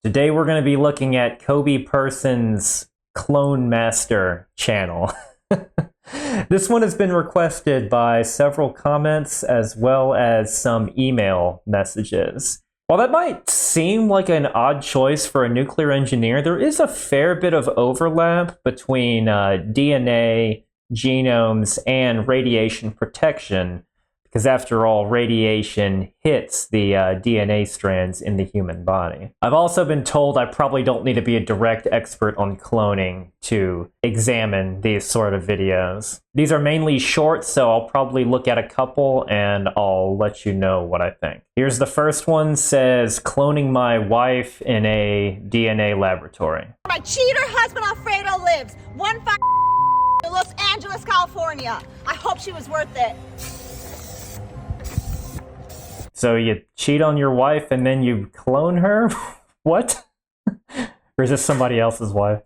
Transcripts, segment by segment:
Today we're going to be looking at Coby Persin's Clone Master channel. This one has been requested by several comments as well as some email messages. While that might seem like an odd choice for a nuclear engineer, there is a fair bit of overlap between DNA, genomes, and radiation protection, because after all, radiation hits the DNA strands in the human body. I've also been told I probably don't need to be a direct expert on cloning to examine these sort of videos. These are mainly short, so I'll probably look at a couple and I'll let you know what I think. Here's the first one, says, cloning my wife in a DNA laboratory. My cheater husband Alfredo lives in Los Angeles, California. I hope she was worth it. So you cheat on your wife and then you clone her? What? Or is this somebody else's wife?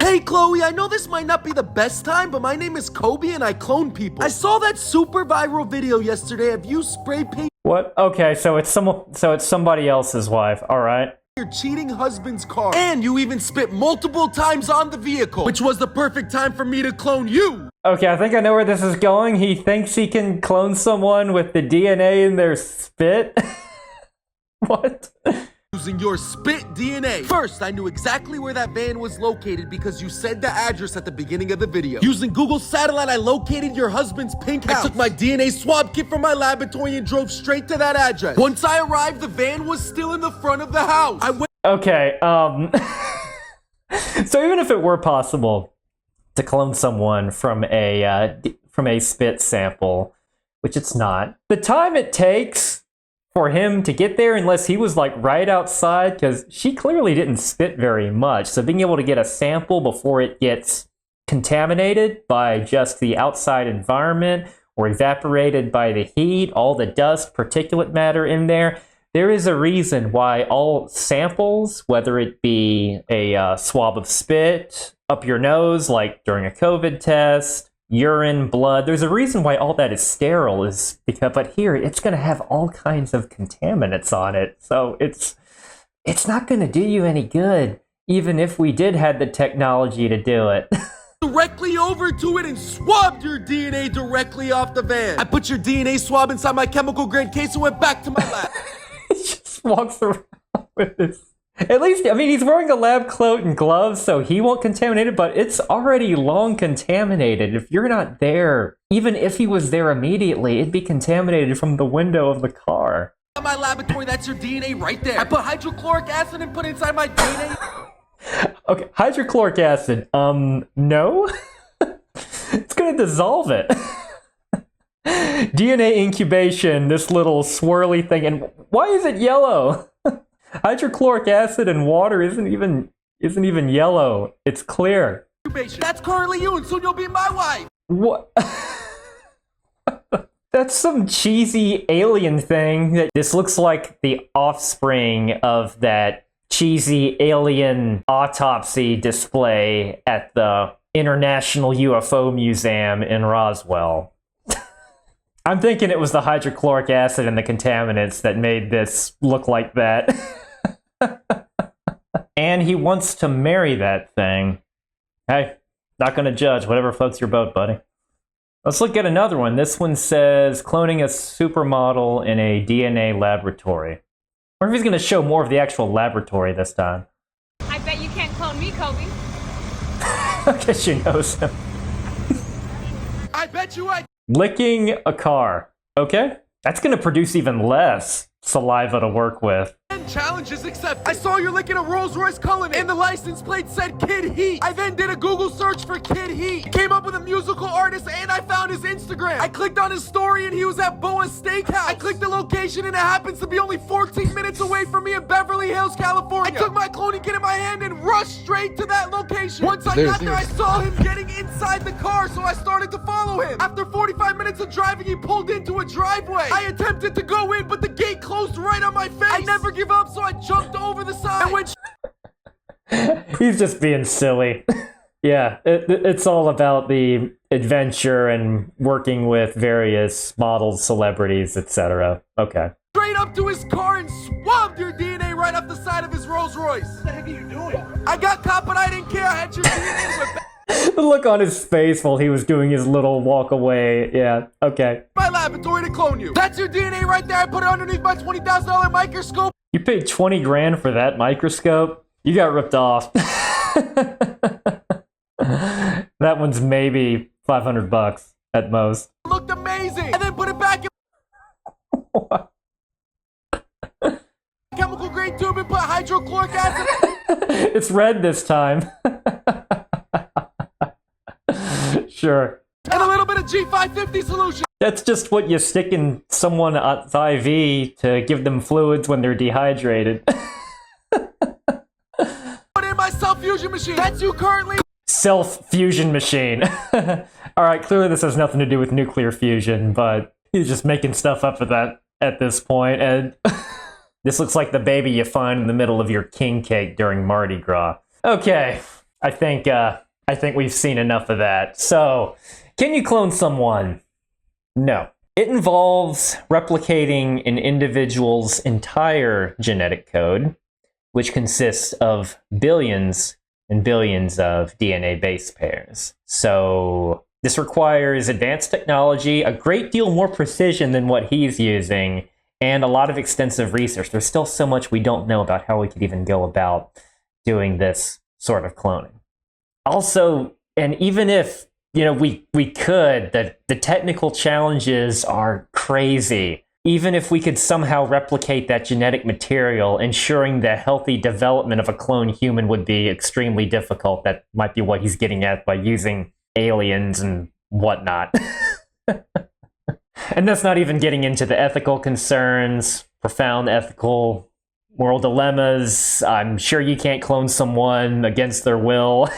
Hey Chloe, I know this might not be the best time, but my name is Coby and I clone people. I saw that super viral video yesterday of you spray paint What? Okay, so it's somebody else's wife. All right. your cheating husband's car. And you even spit multiple times on the vehicle, which was the perfect time for me to clone you. Okay, I think I know where this is going. He thinks he can clone someone with the DNA in their spit. What? Using your spit DNA. First, I knew exactly where that van was located because you said the address at the beginning of the video. Using Google Satellite, I located your husband's pink house. I took my DNA swab kit from my laboratory and drove straight to that address. Once I arrived, the van was still in the front of the house. Okay, so even if it were possible to clone someone from a spit sample, which it's not, the time it takes for him to get there, unless he was like right outside, because she clearly didn't spit very much, so being able to get a sample before it gets contaminated by just the outside environment or evaporated by the heat, all the dust, particulate matter in there, there is a reason why all samples, whether it be a swab of spit up your nose, like during a COVID test, urine, blood, there's a reason why all that is sterile, is because, but here it's going to have all kinds of contaminants on it, so it's not going to do you any good, even if we did have the technology to do it. Directly over to it and swabbed your DNA directly off the van. I put your DNA swab inside my chemical grade case and went back to my lab. He just walks around with this. At least, I mean, he's wearing a lab coat and gloves, so he won't contaminate it, but it's already long contaminated. If you're not there, even if he was there immediately, it'd be contaminated from the window of the car. In my laboratory, that's your DNA right there. I put hydrochloric acid and put it inside my DNA. Okay, hydrochloric acid, no? It's gonna dissolve it. DNA incubation, this little swirly thing, and why is it yellow? Hydrochloric acid and water isn't even yellow. It's clear. That's currently you, and soon you'll be my wife. What? That's some cheesy alien thing. This looks like the offspring of that cheesy alien autopsy display at the International UFO Museum in Roswell. I'm thinking it was the hydrochloric acid and the contaminants that made this look like that. And he wants to marry that thing. Hey, not gonna judge. Whatever floats your boat, buddy. Let's look at another one. This one says, cloning a supermodel in a DNA laboratory. Or if he's gonna show more of the actual laboratory this time. I bet you can't clone me, Coby. I guess she knows him. I bet you I... Licking a car. Okay? That's gonna produce even less saliva to work with. Challenges accepted. I saw you're licking a Rolls Royce Cullinan and the license plate said Kid Heat. I then did a Google search for Kid Heat. Came up with a musical artist and I found his Instagram. I clicked on his story and he was at Boa's Steakhouse. I clicked the location and it happens to be only 14 minutes away from me in Beverly Hills, California. I took my cloning kit in my hand and rushed straight to that location. Once I got there, I saw him getting inside the car, so I started to follow him. After 45 minutes of driving, he pulled into a driveway. I attempted to go in, but the gate closed right on my face. I never give up, so I jumped over the side and went He's just being silly. Yeah, it's all about the adventure and working with various models, celebrities, etc. Okay. Straight up to his car and swabbed your DNA right off the side of his Rolls Royce. What the heck are you doing? I got caught, but I didn't care. I had your DNA went back The look on his face while he was doing his little walk away. Yeah, okay. to my laboratory to clone you. That's your DNA right there. I put it underneath my $20,000 microscope. You paid 20 grand for that microscope? You got ripped off. That one's maybe $500 at most. It looked amazing. And then put it back in chemical grade tube and put hydrochloric acid. It's red this time. Sure. And a little bit of G550 solution. That's just what you stick in someone's IV to give them fluids when they're dehydrated. Put in my self-fusion machine. That's you currently. Self-fusion machine. Alright, clearly this has nothing to do with nuclear fusion, but he's just making stuff up at this point, and this looks like the baby you find in the middle of your king cake during Mardi Gras. Okay, I think we've seen enough of that. So, can you clone someone? No. It involves replicating an individual's entire genetic code, which consists of billions and billions of DNA base pairs. So, this requires advanced technology, a great deal more precision than what he's using, and a lot of extensive research. There's still so much we don't know about how we could even go about doing this sort of cloning. Also, and even if, we could, the technical challenges are crazy. Even if we could somehow replicate that genetic material, ensuring the healthy development of a clone human would be extremely difficult. That might be what he's getting at by using aliens and whatnot. And that's not even getting into the ethical concerns, profound ethical moral dilemmas. I'm sure you can't clone someone against their will.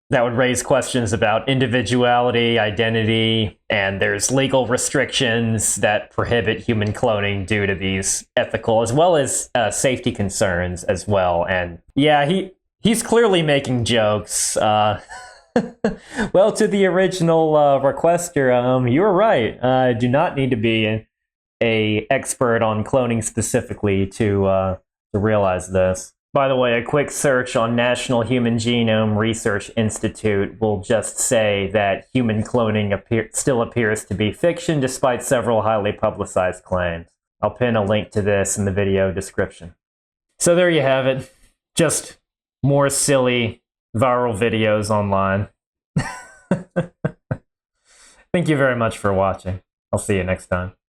That would raise questions about individuality, identity, and there's legal restrictions that prohibit human cloning due to these ethical as well as safety concerns as well. And yeah, he's clearly making jokes. Well, to the original requester, you were right. I do not need to be a expert on cloning specifically to realize this. By the way, a quick search on National Human Genome Research Institute will just say that human cloning still appears to be fiction despite several highly publicized claims. I'll pin a link to this in the video description. So there you have it. Just more silly viral videos online. Thank you very much for watching. I'll see you next time.